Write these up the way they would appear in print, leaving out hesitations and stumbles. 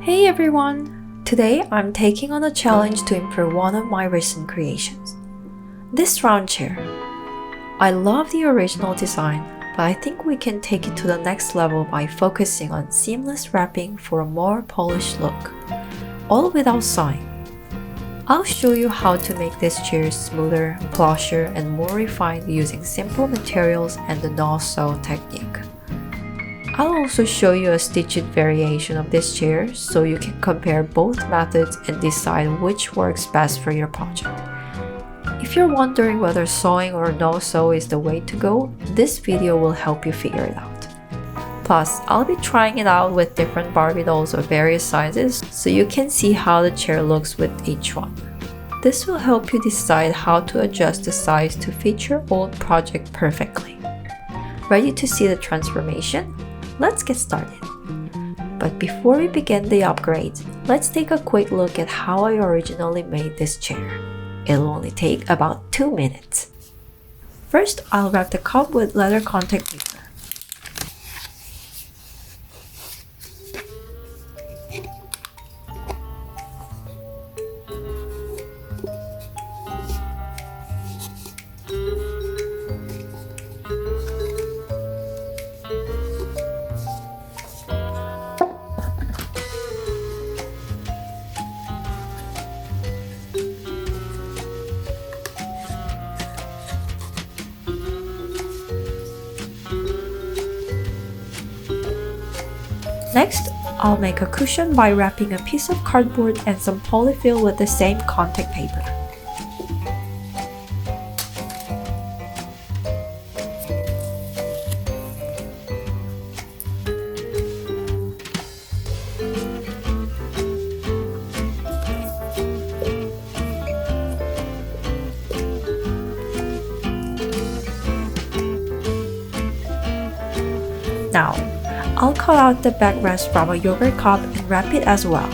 Hey everyone! Today I'm taking on a challenge to improve one of my recent creations. This round chair. I love the original design, but I think we can take it to the next level by focusing on seamless wrapping for a more polished look, all without sewing. I'll show you how to make this chair smoother, plusher, and more refined using simple materials and the no-sew technique. I'll also show you a stitched variation of this chair so you can compare both methods and decide which works best for your project. If you're wondering whether sewing or no-sew is the way to go, this video will help you figure it out. Plus, I'll be trying it out with different Barbie dolls of various sizes so you can see how the chair looks with each one. This will help you decide how to adjust the size to fit your old project perfectly. Ready to see the transformation? Let's get started. But before we begin the upgrade, let's take a quick look at how I originally made this chair. It'll only take about 2 minutes. First, I'll wrap the cup with leather contact paper. Next, I'll make a cushion by wrapping a piece of cardboard and some polyfill with the same contact paper. Now, I'll cut out the backrest from a yogurt cup and wrap it as well.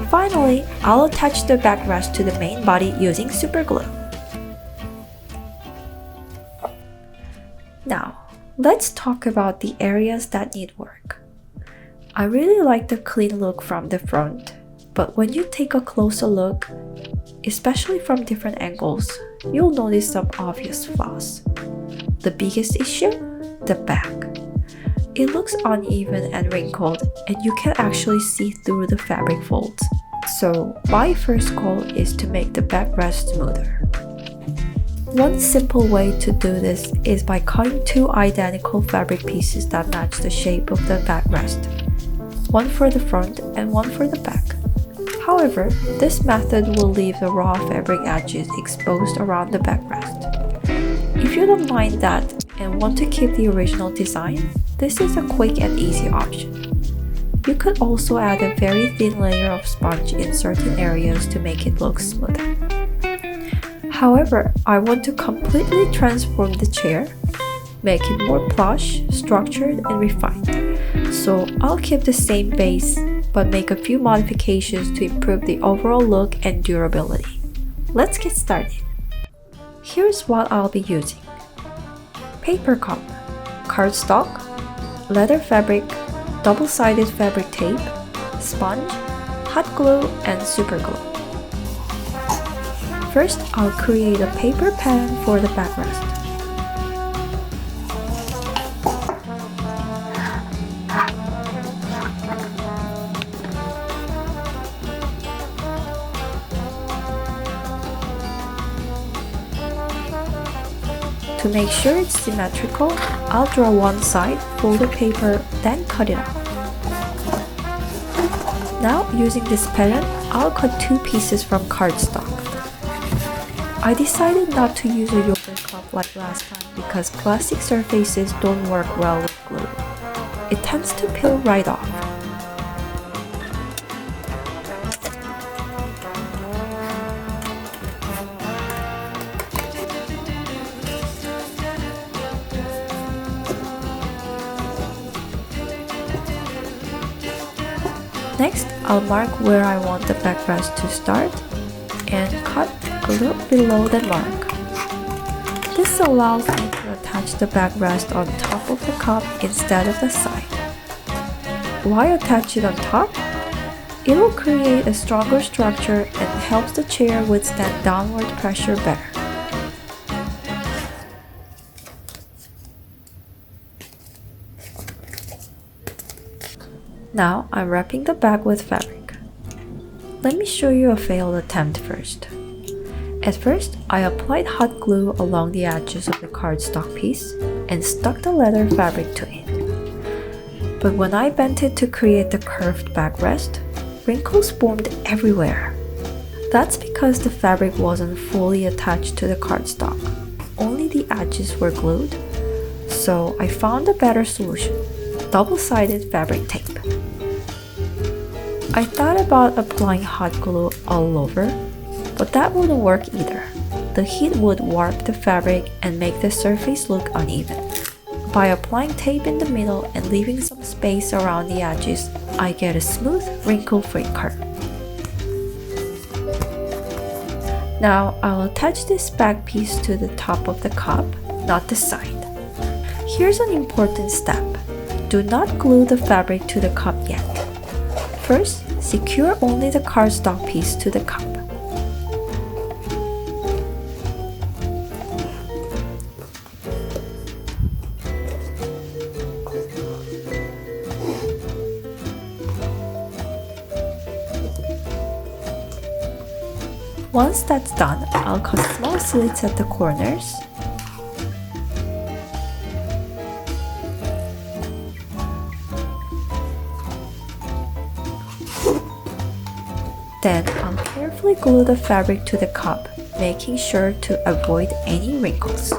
Finally, I'll attach the backrest to the main body using super glue. Now, let's talk about the areas that need work. I really like the clean look from the front, but when you take a closer look, especially from different angles, you'll notice some obvious flaws. The biggest issue? The back. It looks uneven and wrinkled, and you can actually see through the fabric folds. So, my first goal is to make the backrest smoother. One simple way to do this is by cutting 2 identical fabric pieces that match the shape of the backrest. One for the front and one for the back. However, this method will leave the raw fabric edges exposed around the backrest. If you don't mind that and want to keep the original design, this is a quick and easy option. You could also add a very thin layer of sponge in certain areas to make it look smoother. However, I want to completely transform the chair, make it more plush, structured, and refined. So I'll keep the same base, but make a few modifications to improve the overall look and durability. Let's get started. Here's what I'll be using. Paper cup, cardstock, leather fabric, double-sided fabric tape, sponge, hot glue, and super glue. First, I'll create a paper pattern for the backrest. To make sure it's symmetrical, I'll draw one side, fold the paper, then cut it out. Now, using this pattern, I'll cut 2 pieces from cardstock. I decided not to use a yogurt cup like last time because plastic surfaces don't work well with glue. It tends to peel right off. Next, I'll mark where I want the backrest to start and cut a little below the mark. This allows me to attach the backrest on top of the cup instead of the side. Why attach it on top? It will create a stronger structure and helps the chair withstand downward pressure better. Now I'm wrapping the back with fabric. Let me show you a failed attempt first. At first, I applied hot glue along the edges of the cardstock piece and stuck the leather fabric to it. But when I bent it to create the curved backrest, wrinkles formed everywhere. That's because the fabric wasn't fully attached to the cardstock. Only the edges were glued. So I found a better solution: double-sided fabric tape. I thought about applying hot glue all over, but that wouldn't work either. The heat would warp the fabric and make the surface look uneven. By applying tape in the middle and leaving some space around the edges, I get a smooth, wrinkle-free curve. Now I'll attach this back piece to the top of the cup, not the side. Here's an important step. Do not glue the fabric to the cup yet. First, secure only the cardstock piece to the cup. Once that's done, I'll cut small slits at the corners. Then I'll carefully glue the fabric to the cup, making sure to avoid any wrinkles.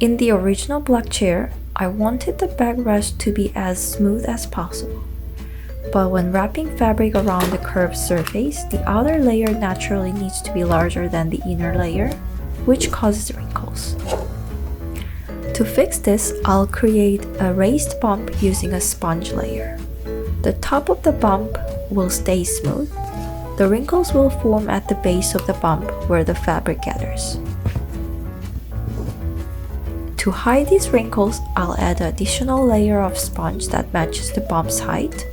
In the original black chair, I wanted the backrest to be as smooth as possible. But when wrapping fabric around the curved surface, the outer layer naturally needs to be larger than the inner layer, which causes wrinkles. To fix this, I'll create a raised bump using a sponge layer. The top of the bump will stay smooth. The wrinkles will form at the base of the bump where the fabric gathers. To hide these wrinkles, I'll add an additional layer of sponge that matches the bump's height,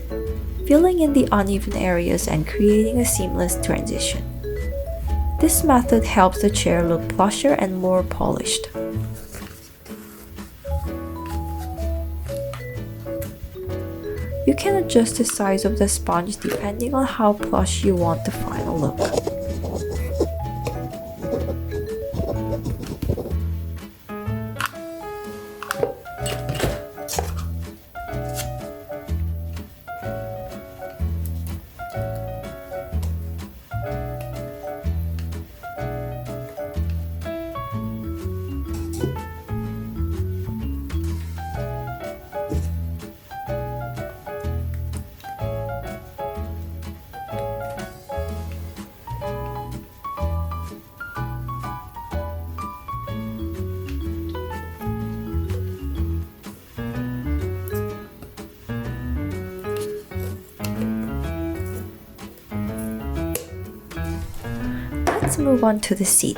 filling in the uneven areas and creating a seamless transition. This method helps the chair look plusher and more polished. You can adjust the size of the sponge depending on how plush you want the final look. let's move on to the seat.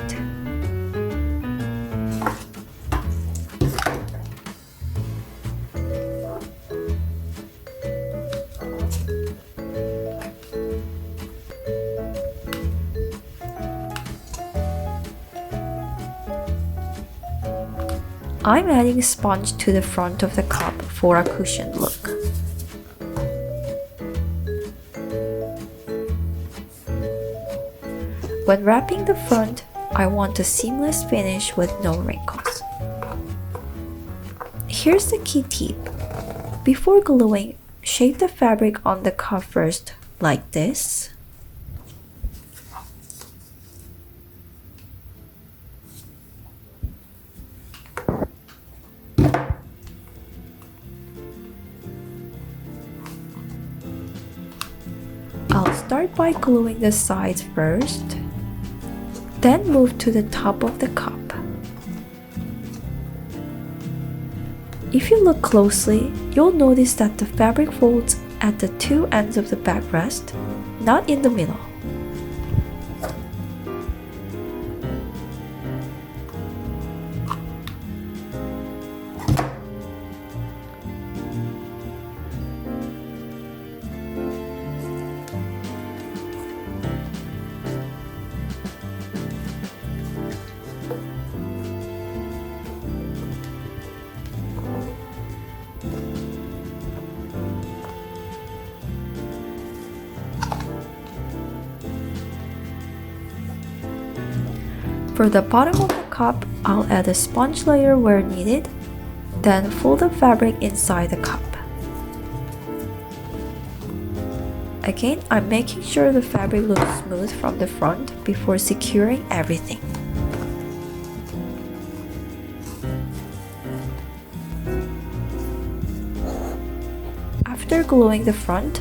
I'm adding a sponge to the front of the cup for a cushioned look. When wrapping the front, I want a seamless finish with no wrinkles. Here's the key tip. Before gluing, shape the fabric on the cup first, like this. I'll start by gluing the sides first, then move to the top of the cup. If you look closely, you'll notice that the fabric folds at the two ends of the backrest, not in the middle. For the bottom of the cup, I'll add a sponge layer where needed, then fold the fabric inside the cup. Again, I'm making sure the fabric looks smooth from the front before securing everything. After gluing the front,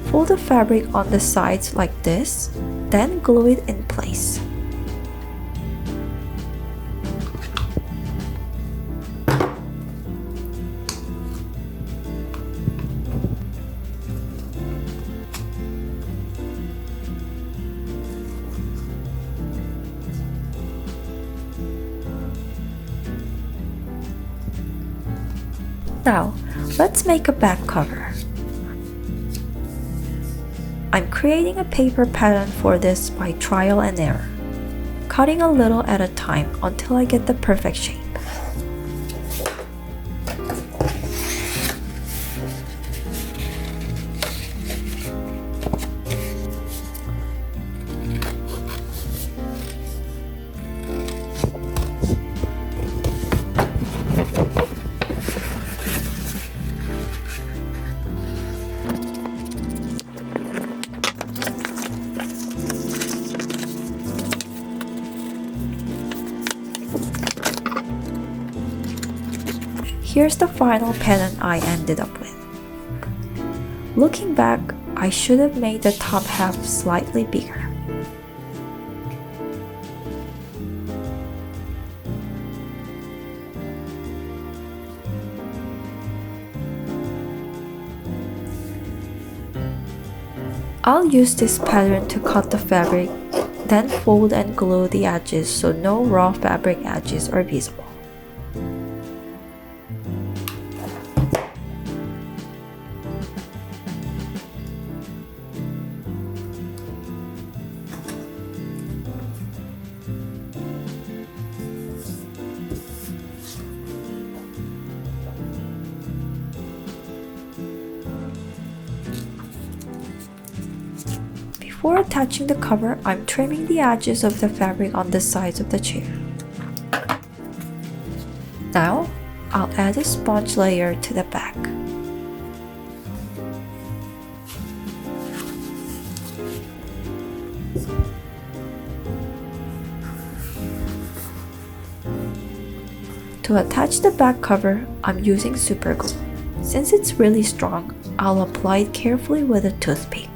fold the fabric on the sides like this, then glue it in place. Now, let's make a back cover. I'm creating a paper pattern for this by trial and error, cutting a little at a time until I get the perfect shape. Here's the final pattern I ended up with. Looking back, I should have made the top half slightly bigger. I'll use this pattern to cut the fabric, then fold and glue the edges so no raw fabric edges are visible. Before attaching the cover, I'm trimming the edges of the fabric on the sides of the chair. Now, I'll add a sponge layer to the back. To attach the back cover, I'm using super glue. Since it's really strong, I'll apply it carefully with a toothpick.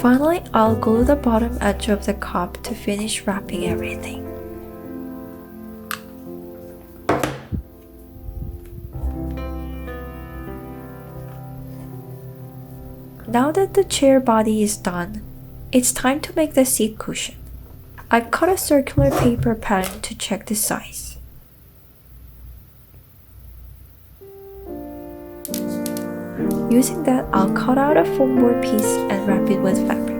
Finally, I'll glue the bottom edge of the cup to finish wrapping everything. Now that the chair body is done, it's time to make the seat cushion. I've cut a circular paper pattern to check the size. Using that, I'll cut out a foam board piece and wrap it with fabric.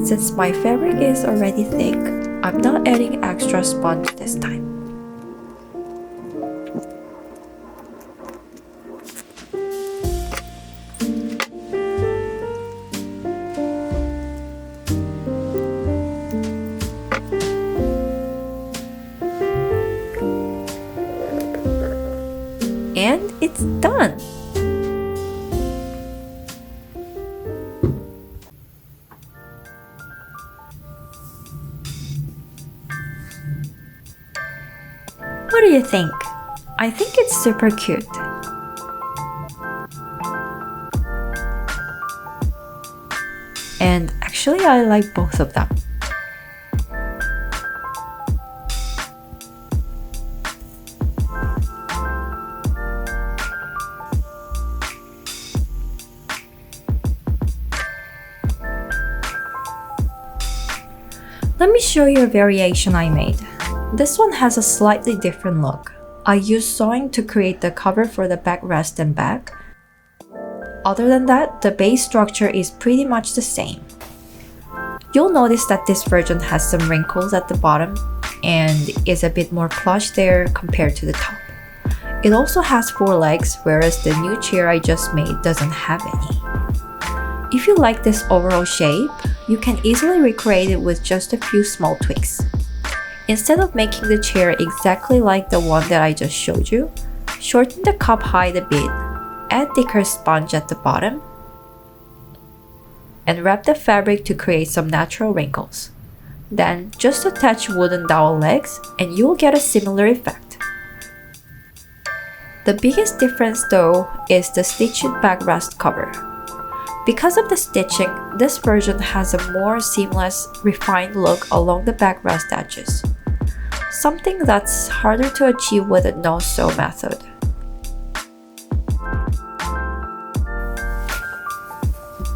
Since my fabric is already thick, I'm not adding extra sponge this time. And it's done! What do you think? I think it's super cute. And actually, I like both of them. Let me show you a variation I made. This one has a slightly different look. I used sewing to create the cover for the backrest and back. Other than that, the base structure is pretty much the same. You'll notice that this version has some wrinkles at the bottom and is a bit more plush there compared to the top. It also has 4 legs, whereas the new chair I just made doesn't have any. If you like this overall shape, you can easily recreate it with just a few small tweaks. Instead of making the chair exactly like the one that I just showed you, shorten the cup height a bit, add thicker sponge at the bottom, and wrap the fabric to create some natural wrinkles. Then just attach wooden dowel legs and you'll get a similar effect. The biggest difference though is the stitched backrest cover. Because of the stitching, this version has a more seamless, refined look along the backrest edges. Something that's harder to achieve with a no-sew method.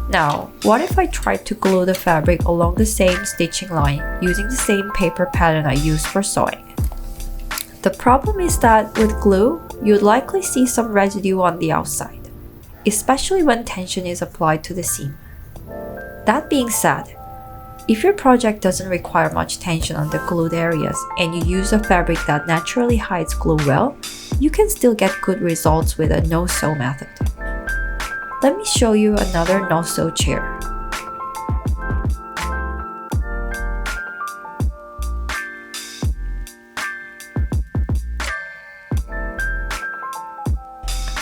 Now, what if I tried to glue the fabric along the same stitching line using the same paper pattern I used for sewing? The problem is that with glue, you'd likely see some residue on the outside, especially when tension is applied to the seam. That being said, if your project doesn't require much tension on the glued areas and you use a fabric that naturally hides glue well, you can still get good results with a no-sew method. Let me show you another no-sew chair.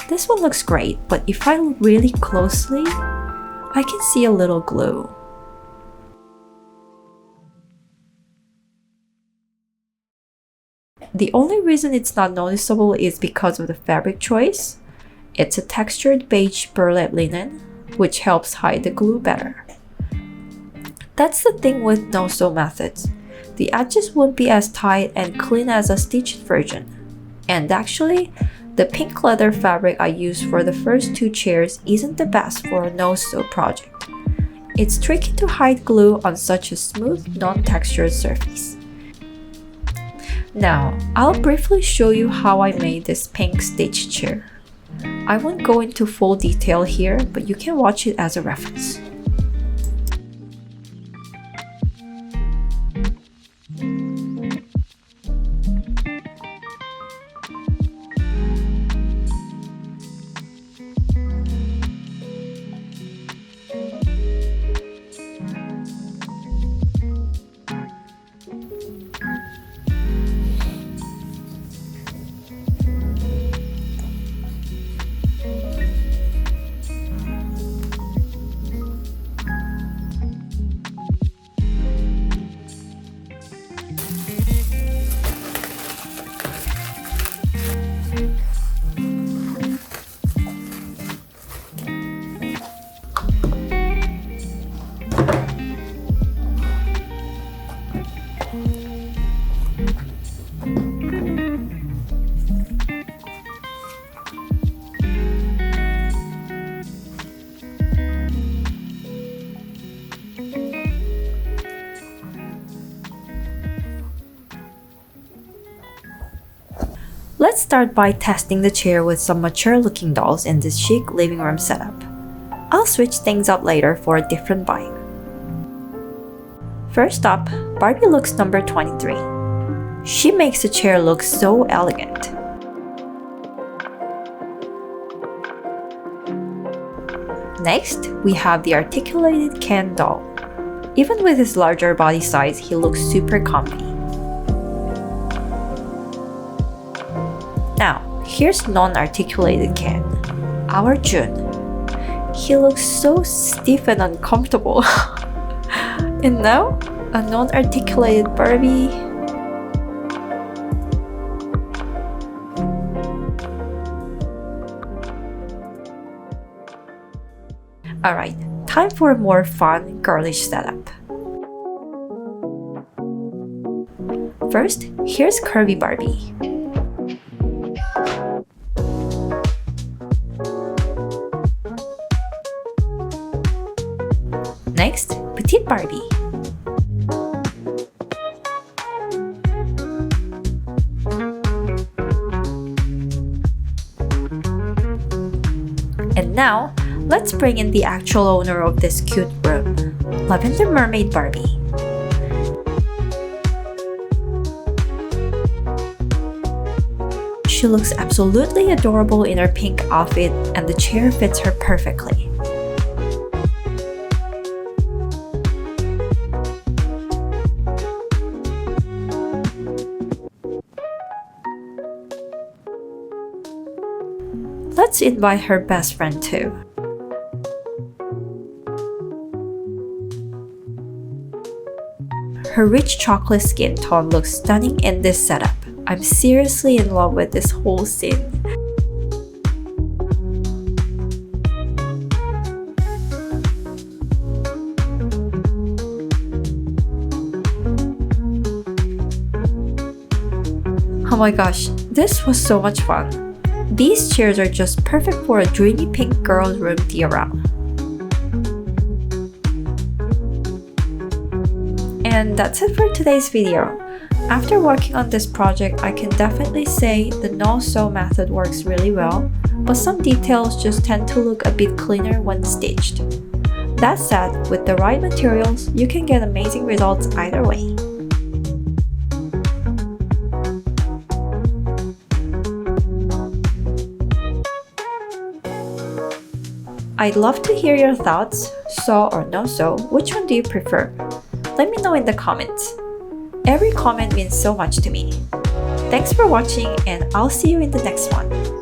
This one looks great, but if I look really closely, I can see a little glue. The only reason it's not noticeable is because of the fabric choice. It's a textured beige burlap linen, which helps hide the glue better. That's the thing with no-sew methods. The edges won't be as tight and clean as a stitched version. And actually, The pink leather fabric I used for the first two chairs isn't the best for a no-sew project. It's tricky to hide glue on such a smooth, non-textured surface. Now, I'll briefly show you how I made this pink stage chair. I won't go into full detail here, but you can watch it as a reference. Let's start by testing the chair with some mature looking dolls in this chic living room setup. I'll switch things up later for a different vibe. First up, Barbie looks number 23. She makes the chair look so elegant. Next, we have the articulated Ken doll. Even with his larger body size, he looks super comfy. Now, here's non-articulated Ken, our Jun. He looks so stiff and uncomfortable. And now, a non-articulated Barbie. Alright, time for a more fun, girlish setup. First, here's curvy Barbie. Next, petite Barbie. And now, let's bring in the actual owner of this cute room, Lavender Mermaid Barbie. She looks absolutely adorable in her pink outfit, and the chair fits her perfectly. Let's invite her best friend too. Her rich chocolate skin tone looks stunning in this setup. I'm seriously in love with this whole scene. Oh my gosh, this was so much fun. These chairs are just perfect for a dreamy pink girl's room diorama. And that's it for today's video. After working on this project, I can definitely say the no-sew method works really well, but some details just tend to look a bit cleaner when stitched. That said, with the right materials, you can get amazing results either way. I'd love to hear your thoughts, sew or no sew, which one do you prefer? Let me know in the comments. Every comment means so much to me. Thanks for watching, and I'll see you in the next one.